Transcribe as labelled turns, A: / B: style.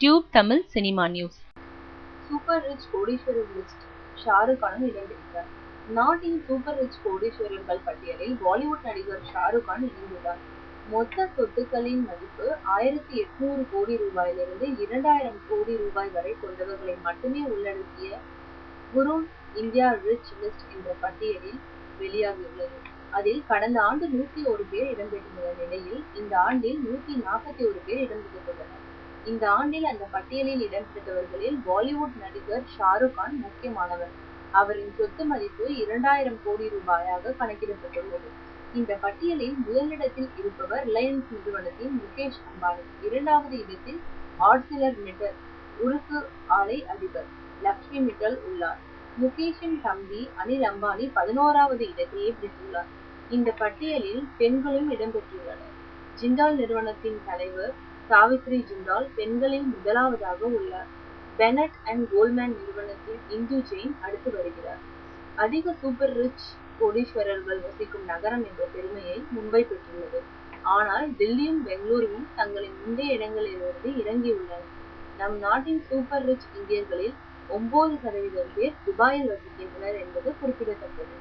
A: Tube Tamil cinema news.
B: Super rich கோடீஸ்வரர் list Shahrukh கானும் இடம்பெற்றார். நாட்டின் super rich கோடீஸ்வரர்கள் பட்டியலில் பாலிவுட் நடிகர் ஷாருக் கான் இணைந்துள்ளார். மொத்த சொத்துக்களின் மதிப்பு 1800 கோடி ரூபாயிலிருந்து 2000 கோடி ரூபாய் வரை கொண்டவர்களை மட்டுமே உள்ளடக்கிய குரூன் இந்தியா ரிச் லிஸ்ட் என்ற பட்டியலில் வெளியாகியுள்ளது. அதில் கடந்த ஆண்டு 101 பேர் இடம்பெற்றுள்ள நிலையில் இந்த ஆண்டில் 141 பேர் இடம்பெற்றுள்ளனர். இந்த ஆண்டில் அந்த பட்டியலில் இடம்பெற்றவர்களில் பாலிவுட் நடிகர் ஷாருக் கான் முக்கியமானவர். அவரின் சொத்து மதிப்பு 2000 கோடி ரூபாயாக கணக்கிடப்பட்டுள்ளது. இந்த பட்டியலில் முதலிடத்தில் இருப்பவர் ரிலையன்ஸ் நிறுவனத்தின் முகேஷ் அம்பானி. இரண்டாவது இடத்தில் ஆர்சிலர் மிட்டல் உருக்கு ஆலை அதிபர் லக்ஷ்மி மிட்டல் உள்ளார். முகேஷின் தம்பி அனில் அம்பானி 11வது இடத்தையே பிடித்துள்ளார். இந்த பட்டியலில் பெண்களும் இடம்பெற்றுள்ளனர். ஜிண்டால் நிறுவனத்தின் தலைவர் சாவித்ரி ஜிண்டால் பெண்களில் முதலாவதாக உள்ளார். பெனட் அண்ட் கோல்மேன் நிறுவனத்தின் இந்து ஜெயின் அடுத்து வருகிறார். அதிக சூப்பர் ரிச் கோடீஸ்வரர்கள் வசிக்கும் நகரம் என்ற பெருமையை மும்பை பெற்றுள்ளது. ஆனால் டெல்லியும் பெங்களூருவும் தங்களின் முந்தைய இடங்களிலிருந்து இறங்கியுள்ளன. நம் நாட்டின் சூப்பர் ரிச் இந்தியர்களில் 9% பேர் துபாயில் வசிக்கின்றனர் என்பது குறிப்பிடத்தக்கது.